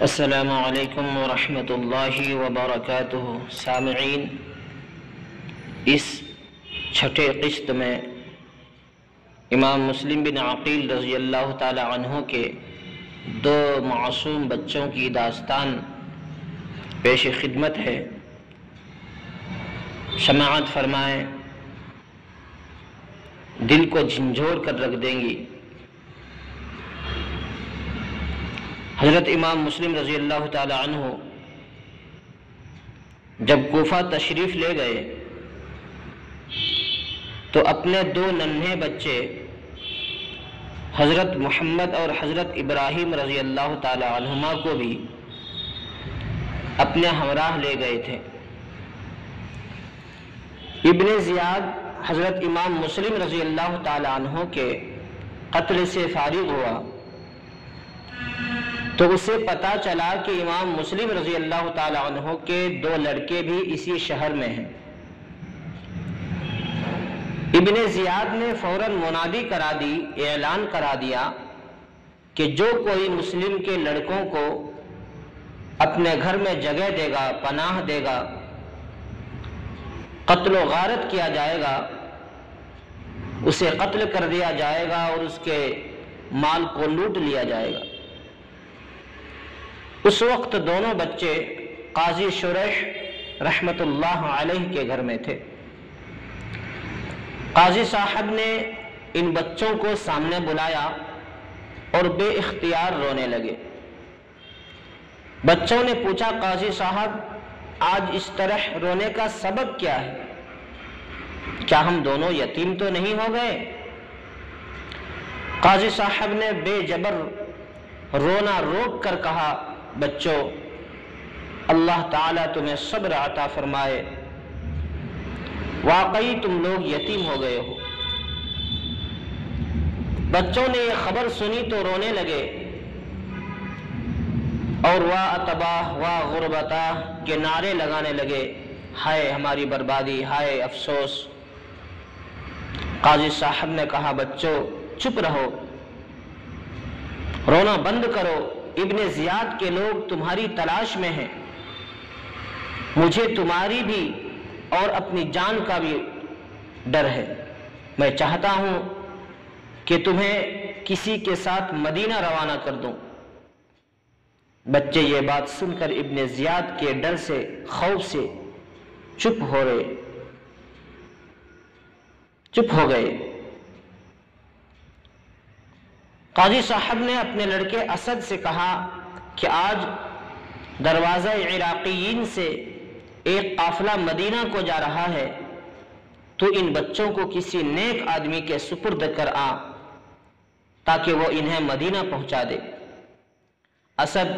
السلام علیکم ورحمۃ اللہ وبرکاتہ۔ سامعین، اس چھٹے قسط میں امام مسلم بن عقیل رضی اللہ تعالی عنہ کے دو معصوم بچوں کی داستان پیش خدمت ہے، سماعت فرمائیں، دل کو جھنجھوڑ کر رکھ دیں گی۔ حضرت امام مسلم رضی اللہ تعالی عنہ جب کوفہ تشریف لے گئے تو اپنے دو ننھے بچے حضرت محمد اور حضرت ابراہیم رضی اللہ تعالی عنہما کو بھی اپنے ہمراہ لے گئے تھے۔ ابن زیاد حضرت امام مسلم رضی اللہ تعالی عنہ کے قتل سے فارغ ہوا تو اسے پتہ چلا کہ امام مسلم رضی اللہ تعالی عنہ کے دو لڑکے بھی اسی شہر میں ہیں۔ ابن زیاد نے فوراً منادی کرا دی، اعلان کرا دیا کہ جو کوئی مسلم کے لڑکوں کو اپنے گھر میں جگہ دے گا، پناہ دے گا، قتل و غارت کیا جائے گا، اسے قتل کر دیا جائے گا اور اس کے مال کو لوٹ لیا جائے گا۔ اس وقت دونوں بچے قاضی شریح رحمت اللہ علیہ کے گھر میں تھے۔ قاضی صاحب نے ان بچوں کو سامنے بلایا اور بے اختیار رونے لگے۔ بچوں نے پوچھا، قاضی صاحب آج اس طرح رونے کا سبب کیا ہے؟ کیا ہم دونوں یتیم تو نہیں ہو گئے؟ قاضی صاحب نے بے جبر رونا روک کر کہا، بچوں، اللہ تعالیٰ تمہیں صبر عطا فرمائے، واقعی تم لوگ یتیم ہو گئے ہو۔ بچوں نے یہ خبر سنی تو رونے لگے اور واہ تباہ واہ غربتا کے نعرے لگانے لگے، ہائے ہماری بربادی، ہائے افسوس۔ قاضی صاحب نے کہا، بچوں چپ رہو، رونا بند کرو، ابن زیاد کے لوگ تمہاری تلاش میں ہیں، مجھے تمہاری بھی اور اپنی جان کا بھی ڈر ہے، میں چاہتا ہوں کہ تمہیں کسی کے ساتھ مدینہ روانہ کر دوں۔ بچے یہ بات سن کر ابن زیاد کے ڈر سے، خوف سے چپ ہو گئے۔ قاضی صاحب نے اپنے لڑکے اسد سے کہا کہ آج دروازہ عراقیین سے ایک قافلہ مدینہ کو جا رہا ہے، تو ان بچوں کو کسی نیک آدمی کے سپرد کر آ تاکہ وہ انہیں مدینہ پہنچا دے۔ اسد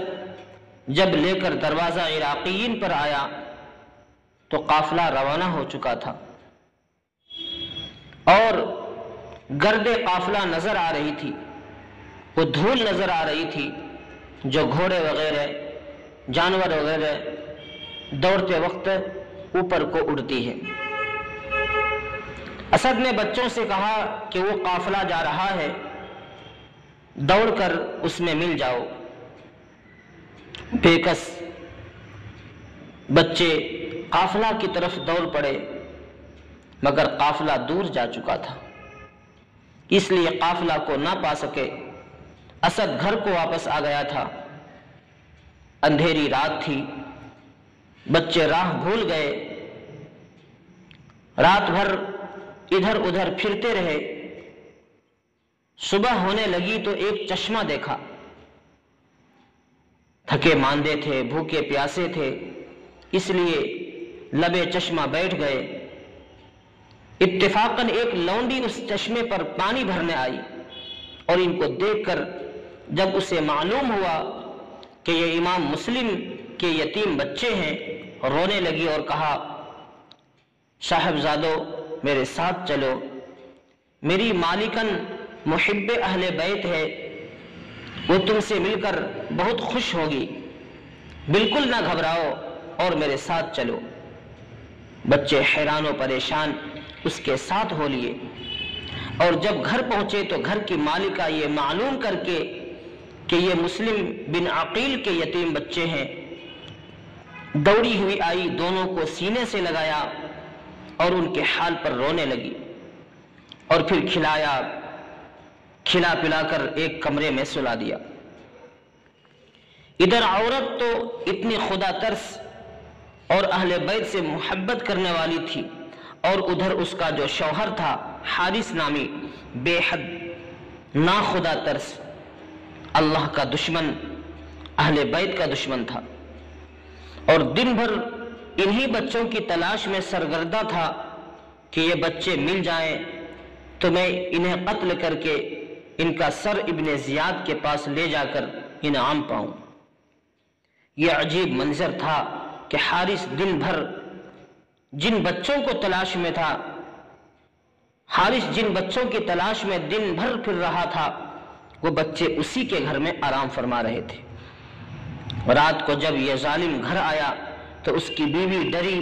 جب لے کر دروازہ عراقیین پر آیا تو قافلہ روانہ ہو چکا تھا اور گرد قافلہ نظر آ رہی تھی، وہ دھول نظر آ رہی تھی جو گھوڑے وغیرہ، جانور وغیرہ دوڑتے وقت اوپر کو اڑتی ہے۔ اسد نے بچوں سے کہا کہ وہ قافلہ جا رہا ہے، دوڑ کر اس میں مل جاؤ۔ بے کس بچے قافلہ کی طرف دوڑ پڑے، مگر قافلہ دور جا چکا تھا، اس لیے قافلہ کو نہ پا سکے۔ اسد گھر کو واپس آ گیا تھا، اندھیری رات تھی، بچے راہ بھول گئے، رات بھر ادھر ادھر پھرتے رہے۔ صبح ہونے لگی تو ایک چشمہ دیکھا، تھکے ماندے تھے، بھوکے پیاسے تھے، اس لیے لبے چشمہ بیٹھ گئے۔ اتفاقاً ایک لونڈی اس چشمے پر پانی بھرنے آئی اور ان کو دیکھ کر جب اسے معلوم ہوا کہ یہ امام مسلم کے یتیم بچے ہیں، رونے لگی اور کہا، صاحبزادو میرے ساتھ چلو، میری مالکن محب اہل بیت ہے، وہ تم سے مل کر بہت خوش ہوگی، بالکل نہ گھبراؤ اور میرے ساتھ چلو۔ بچے حیران و پریشان اس کے ساتھ ہو لیے اور جب گھر پہنچے تو گھر کی مالکہ یہ معلوم کر کے کہ یہ مسلم بن عقیل کے یتیم بچے ہیں، دوڑی ہوئی آئی، دونوں کو سینے سے لگایا اور ان کے حال پر رونے لگی، اور پھر کھلا پلا کر ایک کمرے میں سلا دیا۔ ادھر عورت تو اتنی خدا ترس اور اہل بیت سے محبت کرنے والی تھی، اور ادھر اس کا جو شوہر تھا حارث نامی، بے حد نا خدا ترس، اللہ کا دشمن، اہل بیت کا دشمن تھا، اور دن بھر انہی بچوں کی تلاش میں سرگردہ تھا کہ یہ بچے مل جائیں تو میں انہیں قتل کر کے ان کا سر ابن زیاد کے پاس لے جا کر انعام پاؤں۔ یہ عجیب منظر تھا کہ حارث دن بھر جن بچوں کو تلاش میں تھا، حارث جن بچوں کی تلاش میں دن بھر پھر رہا تھا، وہ بچے اسی کے گھر میں آرام فرما رہے تھے۔ رات کو جب یہ ظالم گھر آیا تو اس کی بیوی ڈری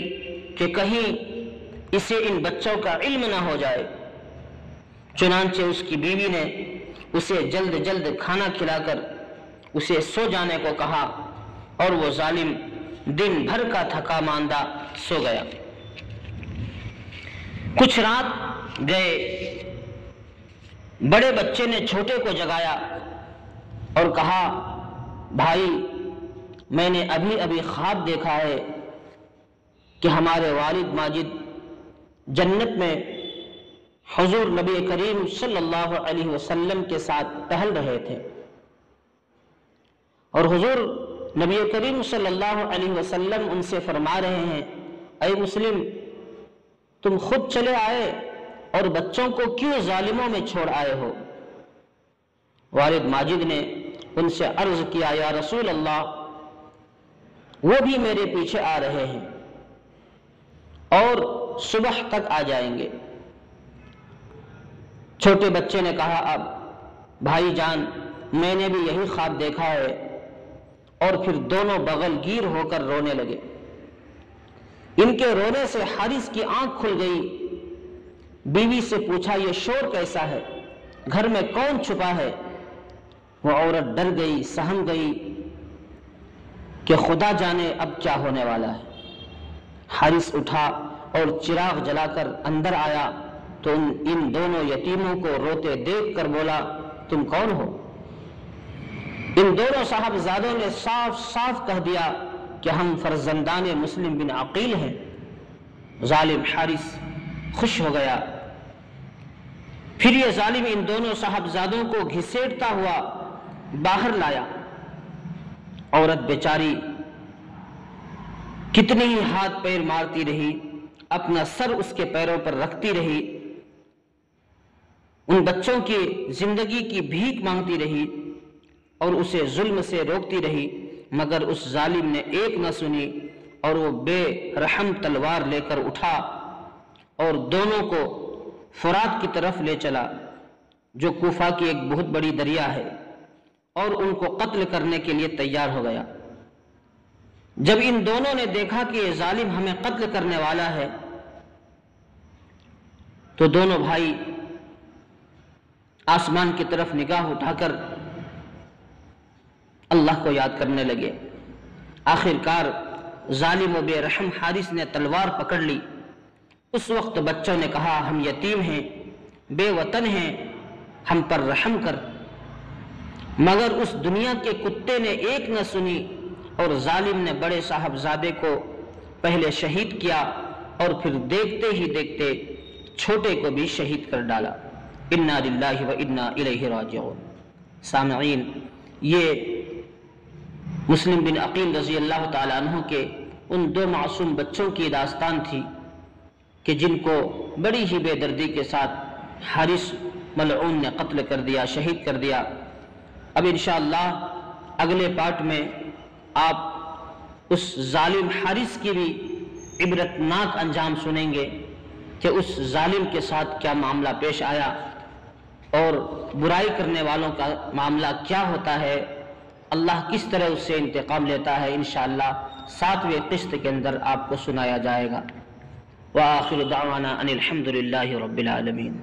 کہ کہیں اسے ان بچوں کا علم نہ ہو جائے، چنانچہ اس کی بیوی نے اسے جلد جلد کھانا کھلا کر اسے سو جانے کو کہا، اور وہ ظالم دن بھر کا تھکا ماندہ سو گیا۔ کچھ رات گئے، بڑے بچے نے چھوٹے کو جگایا اور کہا، بھائی میں نے ابھی خواب دیکھا ہے کہ ہمارے والد ماجد جنت میں حضور نبی کریم صلی اللہ علیہ وسلم کے ساتھ ٹہل رہے تھے، اور حضور نبی کریم صلی اللہ علیہ وسلم ان سے فرما رہے ہیں، اے مسلم، تم خود چلے آئے اور بچوں کو کیوں ظالموں میں چھوڑ آئے ہو؟ والد ماجد نے ان سے عرض کیا، یا رسول اللہ، وہ بھی میرے پیچھے آ رہے ہیں اور صبح تک آ جائیں گے۔ چھوٹے بچے نے کہا، اب بھائی جان میں نے بھی یہی خواب دیکھا ہے، اور پھر دونوں بغل گیر ہو کر رونے لگے۔ ان کے رونے سے حارث کی آنکھ کھل گئی، بیوی سے پوچھا، یہ شور کیسا ہے؟ گھر میں کون چھپا ہے؟ وہ عورت ڈر گئی، سہم گئی کہ خدا جانے اب کیا ہونے والا ہے۔ حارث اٹھا اور چراغ جلا کر اندر آیا تو ان دونوں یتیموں کو روتے دیکھ کر بولا، تم کون ہو؟ ان دونوں صاحبزادوں نے صاف صاف کہہ دیا کہ ہم فرزندان مسلم بن عقیل ہیں۔ ظالم حارث خوش ہو گیا۔ پھر یہ ظالم ان دونوں صاحبزادوں کو گھسیٹتا ہوا باہر لایا۔ عورت بیچاری کتنی ہی ہاتھ پیر مارتی رہی، اپنا سر اس کے پیروں پر رکھتی رہی، ان بچوں کی زندگی کی بھیک مانگتی رہی اور اسے ظلم سے روکتی رہی، مگر اس ظالم نے ایک نہ سنی، اور وہ بے رحم تلوار لے کر اٹھا اور دونوں کو فرات کی طرف لے چلا، جو کوفہ کی ایک بہت بڑی دریا ہے، اور ان کو قتل کرنے کے لیے تیار ہو گیا۔ جب ان دونوں نے دیکھا کہ یہ ظالم ہمیں قتل کرنے والا ہے تو دونوں بھائی آسمان کی طرف نگاہ اٹھا کر اللہ کو یاد کرنے لگے۔ آخرکار ظالم و بے رحم حارث نے تلوار پکڑ لی۔ اس وقت بچوں نے کہا، ہم یتیم ہیں، بے وطن ہیں، ہم پر رحم کر، مگر اس دنیا کے کتے نے ایک نہ سنی، اور ظالم نے بڑے صاحبزادے کو پہلے شہید کیا اور پھر دیکھتے ہی دیکھتے چھوٹے کو بھی شہید کر ڈالا۔ انا للہ و انا الیہ راجعون۔ سامعین، یہ مسلم بن عقیل رضی اللہ تعالیٰ عنہ کے ان دو معصوم بچوں کی داستان تھی کہ جن کو بڑی ہی بے دردی کے ساتھ حارث ملعون نے قتل کر دیا، شہید کر دیا۔ اب انشاءاللہ اگلے پارٹ میں آپ اس ظالم حارث کی بھی عبرتناک انجام سنیں گے کہ اس ظالم کے ساتھ کیا معاملہ پیش آیا اور برائی کرنے والوں کا معاملہ کیا ہوتا ہے، اللہ کس طرح اس سے انتقام لیتا ہے۔ انشاءاللہ 7ویں قسط کے اندر آپ کو سنایا جائے گا۔ وآخر دعوانا ان الحمد للہ رب العالمین۔